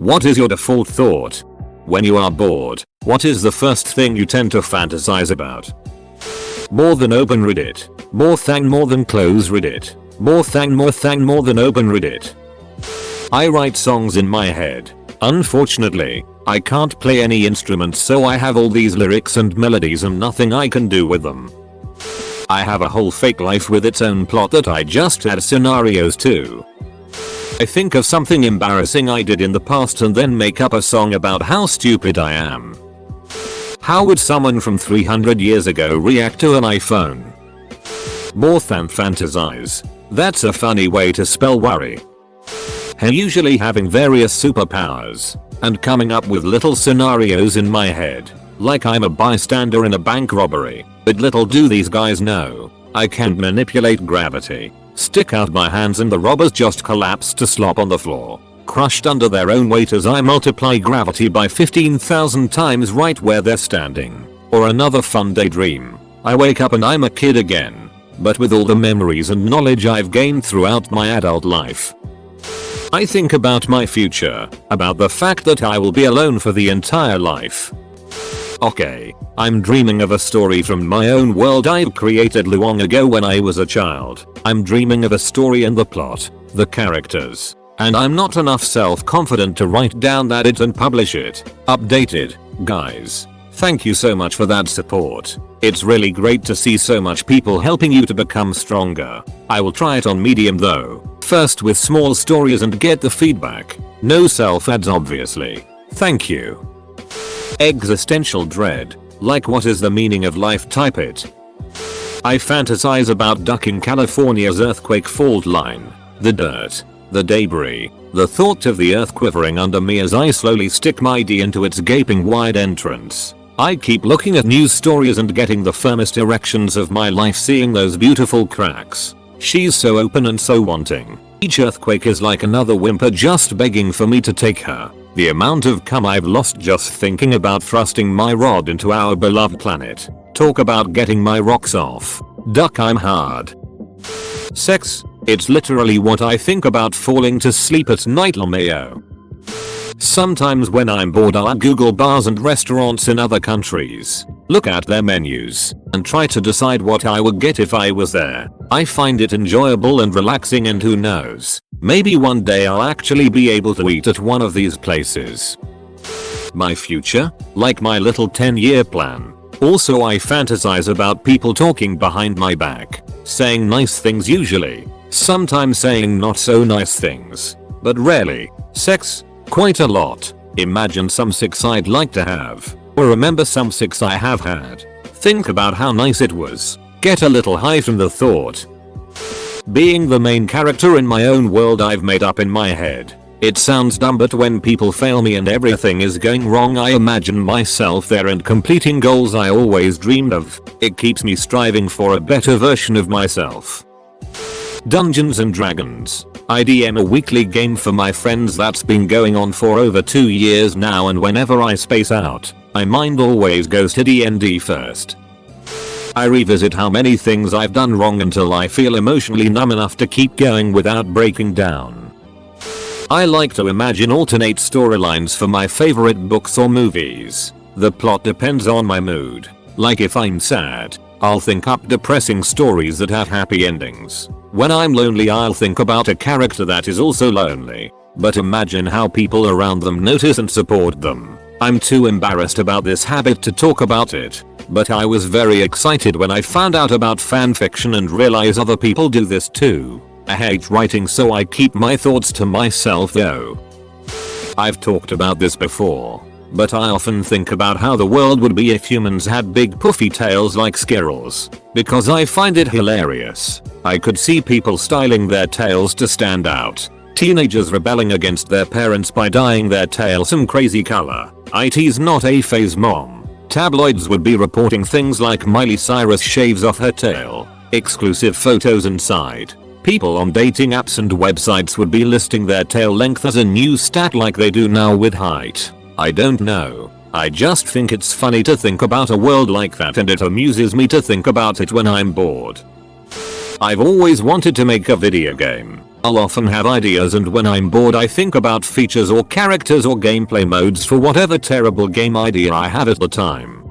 What is your default thought? When you are bored, what is the first thing you tend to fantasize about? More than open Reddit. More than close Reddit. More than open Reddit. I write songs in my head. Unfortunately, I can't play any instruments, so I have all these lyrics and melodies and nothing I can do with them. I have a whole fake life with its own plot that I just add scenarios to. I think of something embarrassing I did in the past and then make up a song about how stupid I am. How would someone from 300 years ago react to an iPhone? More than fantasize. That's a funny way to spell worry. Usually having various superpowers and coming up with little scenarios in my head, like I'm a bystander in a bank robbery, but little do these guys know, I can manipulate gravity, stick out my hands and the robbers just collapse to slop on the floor, crushed under their own weight as I multiply gravity by 15,000 times right where they're standing. Or another fun daydream, I wake up and I'm a kid again, but with all the memories and knowledge I've gained throughout my adult life. I think about my future, about the fact that I will be alone for the entire life. Okay, I'm dreaming of a story from my own world I've created long ago when I was a child. I'm dreaming of a story and the plot, the characters, and I'm not enough self-confident to write down that it and publish it. Updated, guys. Thank you so much for that support. It's really great to see so much people helping you to become stronger. I will try it on Medium though. First with small stories and get the feedback. No self-ads obviously. Thank you. Existential dread. Like what is the meaning of life? Type it. I fantasize about ducking California's earthquake fault line. The dirt. The debris. The thought of the earth quivering under me as I slowly stick my D into its gaping wide entrance. I keep looking at news stories and getting the firmest erections of my life seeing those beautiful cracks. She's so open and so wanting. Each earthquake is like another whimper just begging for me to take her. The amount of cum I've lost just thinking about thrusting my rod into our beloved planet. Talk about getting my rocks off. Duck, I'm hard. Sex. It's literally what I think about falling to sleep at night. LMAO. Sometimes when I'm bored I'll Google bars and restaurants in other countries, look at their menus, and try to decide what I would get if I was there. I find it enjoyable and relaxing, and who knows, maybe one day I'll actually be able to eat at one of these places. My future? Like my little 10-year plan. Also I fantasize about people talking behind my back, saying nice things usually, sometimes saying not so nice things, but rarely. Sex? Quite a lot. Imagine some sex I'd like to have, or remember some sex I have had. Think about how nice it was. Get a little high from the thought. Being the main character in my own world I've made up in my head. It sounds dumb, but when people fail me and everything is going wrong I imagine myself there and completing goals I always dreamed of. It keeps me striving for a better version of myself. Dungeons and Dragons. I DM a weekly game for my friends that's been going on for over 2 years now, and whenever I space out, my mind always goes to D&D first. I revisit how many things I've done wrong until I feel emotionally numb enough to keep going without breaking down. I like to imagine alternate storylines for my favorite books or movies. The plot depends on my mood. Like if I'm sad, I'll think up depressing stories that have happy endings. When I'm lonely I'll think about a character that is also lonely, but imagine how people around them notice and support them. I'm too embarrassed about this habit to talk about it, but I was very excited when I found out about fanfiction and realize other people do this too. I hate writing, so I keep my thoughts to myself though. I've talked about this before, but I often think about how the world would be if humans had big puffy tails like squirrels, because I find it hilarious. I could see people styling their tails to stand out. Teenagers rebelling against their parents by dyeing their tail some crazy color. IT's not a phase mom. Tabloids would be reporting things like Miley Cyrus shaves off her tail. Exclusive photos inside. People on dating apps and websites would be listing their tail length as a new stat like they do now with height. I don't know. I just think it's funny to think about a world like that, and it amuses me to think about it when I'm bored. I've always wanted to make a video game. I'll often have ideas, and when I'm bored I think about features or characters or gameplay modes for whatever terrible game idea I had at the time.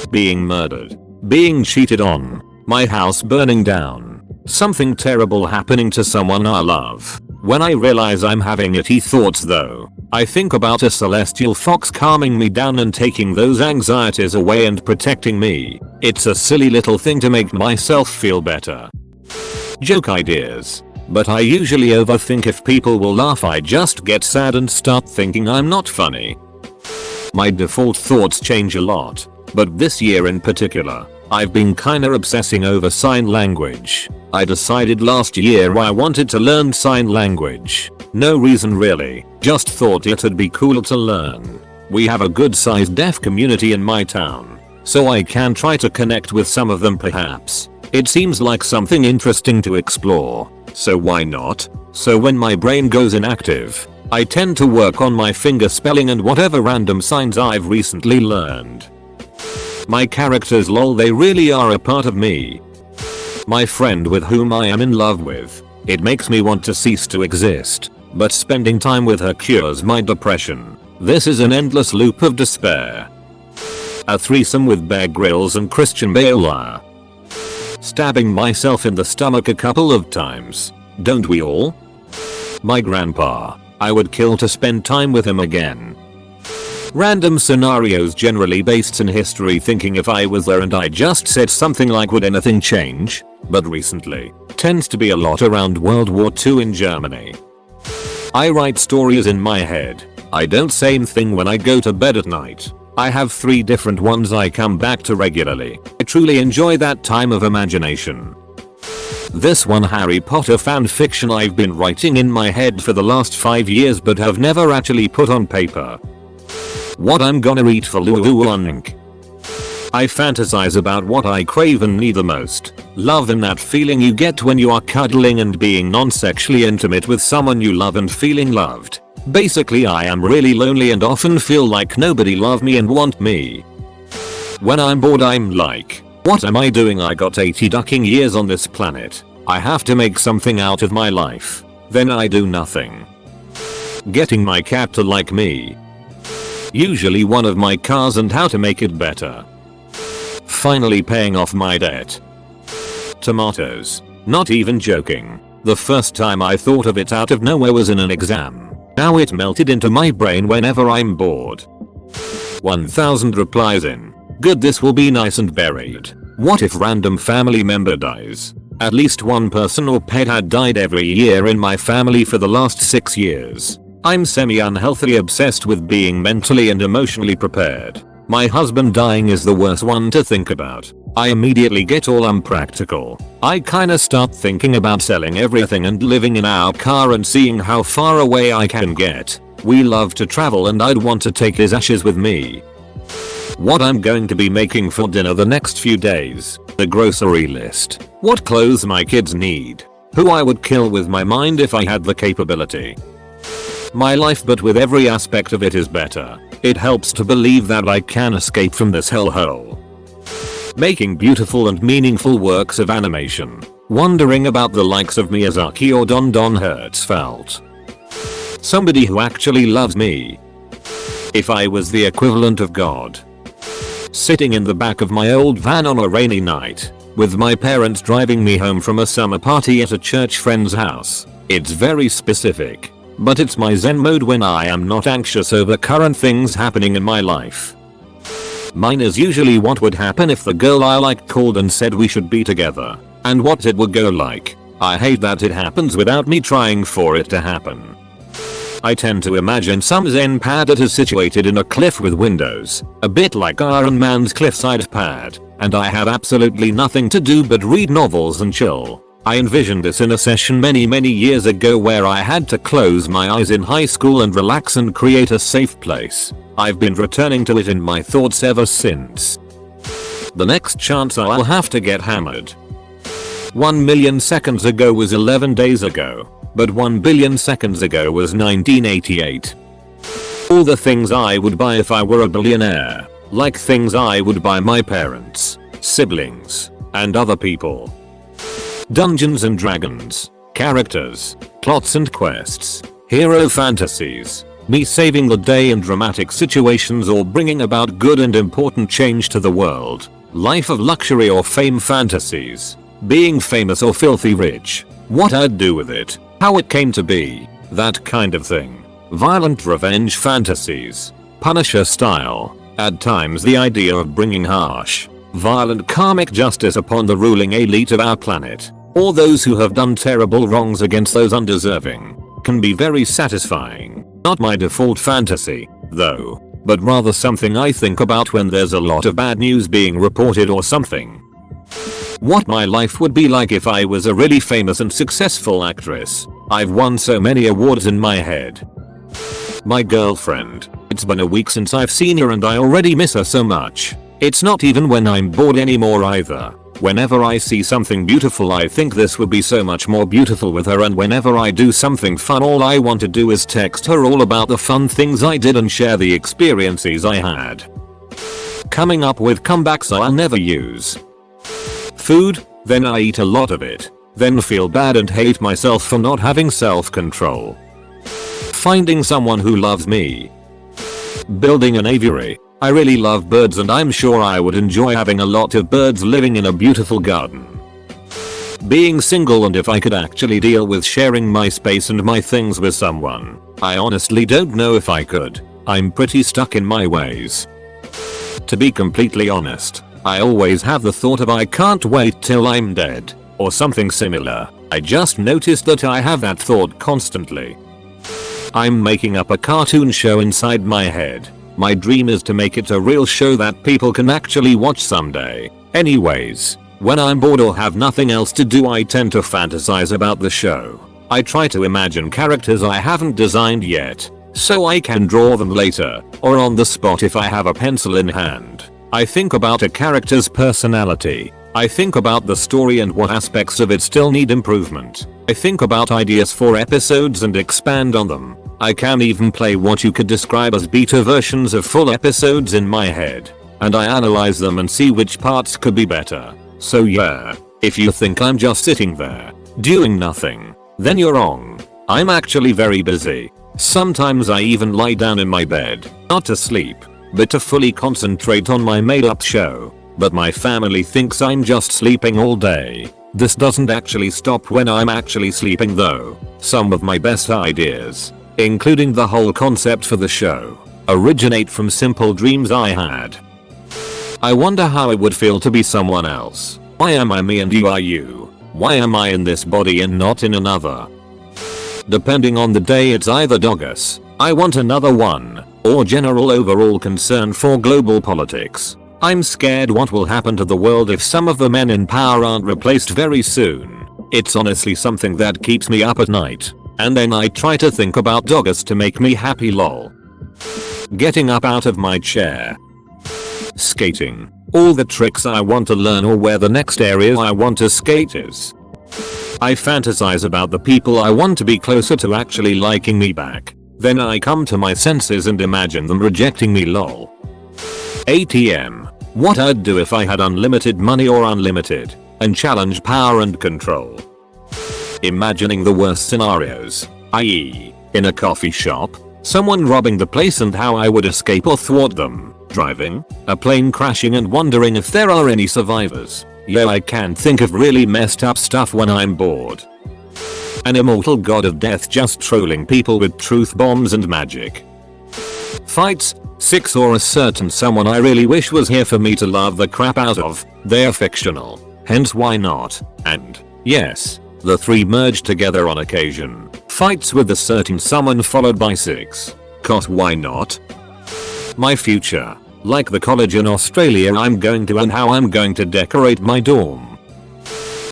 Being murdered. Being cheated on. My house burning down. Something terrible happening to someone I love. When I realize I'm having itty thoughts though, I think about a celestial fox calming me down and taking those anxieties away and protecting me. It's a silly little thing to make myself feel better. Joke ideas. But I usually overthink if people will laugh. I just get sad and start thinking I'm not funny. My default thoughts change a lot, but this year in particular, I've been kinda obsessing over sign language. I decided last year I wanted to learn sign language. No reason really, just thought it'd be cool to learn. We have a good sized deaf community in my town, so I can try to connect with some of them perhaps. It seems like something interesting to explore, so why not? So when my brain goes inactive, I tend to work on my finger spelling and whatever random signs I've recently learned. My characters, lol, they really are a part of me. My friend with whom I am in love with. It makes me want to cease to exist, but spending time with her cures my depression. This is an endless loop of despair. A threesome with Bear Grylls and Christian Bale. Stabbing myself in the stomach a couple of times. Don't we all? My grandpa. I would kill to spend time with him again. Random scenarios generally based in history, thinking if I was there and I just said something like would anything change? But recently, tends to be a lot around World War II in Germany. I write stories in my head. I don't same thing when I go to bed at night. I have 3 different ones I come back to regularly. I truly enjoy that time of imagination. This one Harry Potter fanfiction I've been writing in my head for the last 5 years but have never actually put on paper. What I'm gonna eat for lunch. I fantasize about what I crave and need the most. Love, and that feeling you get when you are cuddling and being non-sexually intimate with someone you love and feeling loved. Basically, I am really lonely and often feel like nobody love me and want me. When I'm bored I'm like, what am I doing? I got 80 ducking years on this planet. I have to make something out of my life. Then I do nothing. Getting my cat to like me. Usually one of my cars and how to make it better. Finally paying off my debt. Tomatoes. Not even joking. The first time I thought of it out of nowhere was in an exam. Now it melted into my brain whenever I'm bored. 1000 replies in. Good, this will be nice and buried. What if random family member dies? At least one person or pet had died every year in my family for the last 6 years. I'm semi-unhealthily obsessed with being mentally and emotionally prepared. My husband dying is the worst one to think about. I immediately get all unpractical. I kinda start thinking about selling everything and living in our car and seeing how far away I can get. We love to travel and I'd want to take his ashes with me. What I'm going to be making for dinner the next few days. The grocery list. What clothes my kids need. Who I would kill with my mind if I had the capability. My life, but with every aspect of it is better. It helps to believe that I can escape from this hellhole. Making beautiful and meaningful works of animation. Wondering about the likes of Miyazaki or Don Hertzfeldt. Somebody who actually loves me. If I was the equivalent of God. Sitting in the back of my old van on a rainy night, with my parents driving me home from a summer party at a church friend's house. It's very specific, but it's my zen mode when I am not anxious over current things happening in my life. Mine is usually what would happen if the girl I like called and said we should be together, and what it would go like. I hate that it happens without me trying for it to happen. I tend to imagine some zen pad that is situated in a cliff with windows, a bit like Iron Man's cliffside pad, and I have absolutely nothing to do but read novels and chill. I envisioned this in a session many years ago where I had to close my eyes in high school and relax and create a safe place. I've been returning to it in my thoughts ever since. The next chance I'll have to get hammered. 1 million seconds ago was 11 days ago, but 1 billion seconds ago was 1988. All the things I would buy if I were a billionaire, like things I would buy my parents, siblings, and other people. Dungeons and Dragons. Characters, plots and quests, hero fantasies, me saving the day in dramatic situations or bringing about good and important change to the world, life of luxury or fame fantasies, being famous or filthy rich, what I'd do with it, how it came to be, that kind of thing. Violent revenge fantasies, Punisher style, at times the idea of bringing harsh, violent karmic justice upon the ruling elite of our planet, or those who have done terrible wrongs against those undeserving, can be very satisfying. Not my default fantasy, though, but rather something I think about when there's a lot of bad news being reported or something. What my life would be like if I was a really famous and successful actress. I've won so many awards in my head. My girlfriend. It's been a week since I've seen her and I already miss her so much. It's not even when I'm bored anymore either. Whenever I see something beautiful I think this would be so much more beautiful with her, and whenever I do something fun all I want to do is text her all about the fun things I did and share the experiences I had. Coming up with comebacks I'll never use. Food, then I eat a lot of it. Then feel bad and hate myself for not having self-control. Finding someone who loves me. Building an aviary. I really love birds and I'm sure I would enjoy having a lot of birds living in a beautiful garden. Being single, and if I could actually deal with sharing my space and my things with someone. I honestly don't know if I could. I'm pretty stuck in my ways. To be completely honest, I always have the thought of I can't wait till I'm dead, or something similar. I just noticed that I have that thought constantly. I'm making up a cartoon show inside my head. My dream is to make it a real show that people can actually watch someday. Anyways, when I'm bored or have nothing else to do I tend to fantasize about the show. I try to imagine characters I haven't designed yet, so I can draw them later, or on the spot if I have a pencil in hand. I think about a character's personality. I think about the story and what aspects of it still need improvement. I think about ideas for episodes and expand on them. I can even play what you could describe as beta versions of full episodes in my head. And I analyze them and see which parts could be better. So yeah, if you think I'm just sitting there, doing nothing, then you're wrong. I'm actually very busy. Sometimes I even lie down in my bed, not to sleep, but to fully concentrate on my made up show. But my family thinks I'm just sleeping all day. This doesn't actually stop when I'm actually sleeping though. Some of my best ideas, including the whole concept for the show, originate from simple dreams I had. I wonder how it would feel to be someone else. Why am I me and you are you? Why am I in this body and not in another? Depending on the day it's either Dogus, I want another one, or general overall concern for global politics. I'm scared what will happen to the world if some of the men in power aren't replaced very soon. It's honestly something that keeps me up at night. And then I try to think about Dogus to make me happy lol. Getting up out of my chair. Skating. All the tricks I want to learn or where the next area I want to skate is. I fantasize about the people I want to be closer to actually liking me back. Then I come to my senses and imagine them rejecting me lol. ATM. What I'd do if I had unlimited money or unlimited, and challenge power and control. Imagining the worst scenarios, i.e., in a coffee shop, someone robbing the place and how I would escape or thwart them. Driving, a plane crashing and wondering if there are any survivors. Yeah, I can think of really messed up stuff when I'm bored. An immortal god of death just trolling people with truth bombs and magic. Fights, 6 or a certain someone I really wish was here for me to love the crap out of. They're fictional, hence why not. And, yes, the 3 merge together on occasion. Fights with a certain someone followed by 6. Cause why not? My future, like the college in Australia I'm going to and how I'm going to decorate my dorm.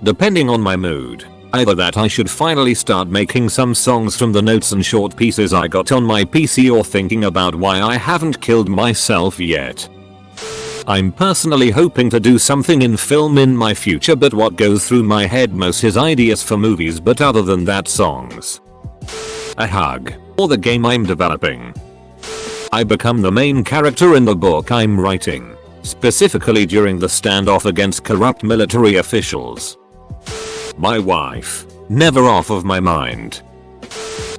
Depending on my mood. Either that I should finally start making some songs from the notes and short pieces I got on my PC, or thinking about why I haven't killed myself yet. I'm personally hoping to do something in film in my future, but what goes through my head most is ideas for movies, but other than that songs. A hug, or the game I'm developing. I become the main character in the book I'm writing, specifically during the standoff against corrupt military officials. My wife. Never off of my mind.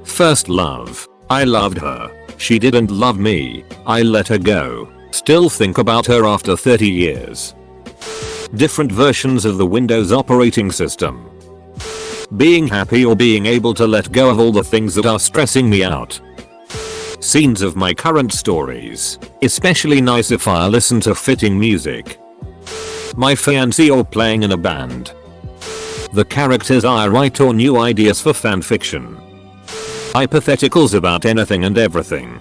First love. I loved her. She didn't love me. I let her go. Still think about her after 30 years. Different versions of the Windows operating system. Being happy or being able to let go of all the things that are stressing me out. Scenes of my current stories. Especially nice if I listen to fitting music. My fiancé or playing in a band. The characters I write or new ideas for fanfiction. Hypotheticals about anything and everything.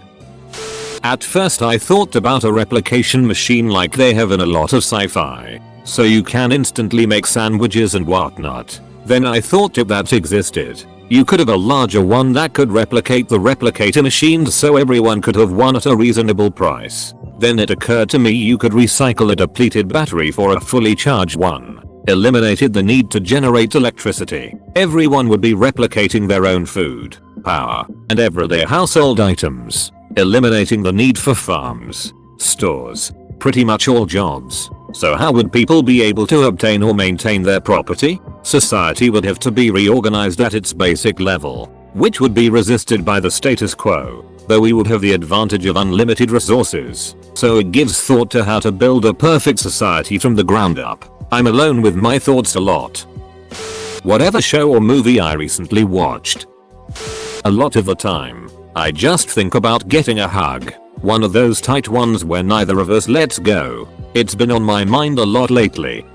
At first I thought about a replication machine like they have in a lot of sci-fi. So you can instantly make sandwiches and whatnot. Then I thought if that existed, you could have a larger one that could replicate the replicator machines so everyone could have one at a reasonable price. Then it occurred to me you could recycle a depleted battery for a fully charged one. Eliminated the need to generate electricity. Everyone would be replicating their own food, power, and everyday household items. Eliminating the need for farms, stores, pretty much all jobs. So how would people be able to obtain or maintain their property? Society would have to be reorganized at its basic level, which would be resisted by the status quo, though we would have the advantage of unlimited resources. So it gives thought to how to build a perfect society from the ground up. I'm alone with my thoughts a lot. Whatever show or movie I recently watched. A lot of the time, I just think about getting a hug. One of those tight ones where neither of us lets go. It's been on my mind a lot lately.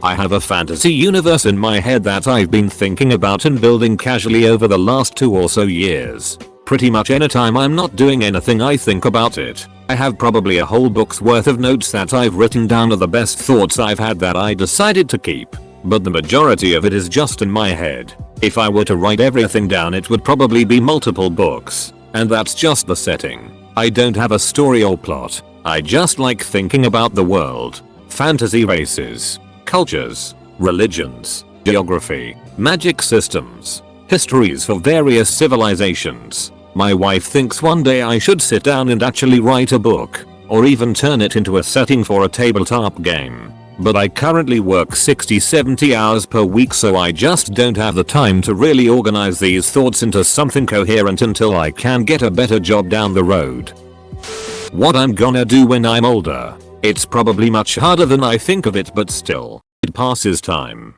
I have a fantasy universe in my head that I've been thinking about and building casually over the last 2 or so years. Pretty much anytime I'm not doing anything I think about it. I have probably a whole book's worth of notes that I've written down of the best thoughts I've had that I decided to keep. But the majority of it is just in my head. If I were to write everything down it would probably be multiple books. And that's just the setting. I don't have a story or plot. I just like thinking about the world. Fantasy races, cultures, religions, geography, magic systems, histories for various civilizations. My wife thinks one day I should sit down and actually write a book, or even turn it into a setting for a tabletop game. But I currently work 60-70 hours per week so I just don't have the time to really organize these thoughts into something coherent until I can get a better job down the road. What I'm gonna do when I'm older. It's probably much harder than I think of it but still, it passes time.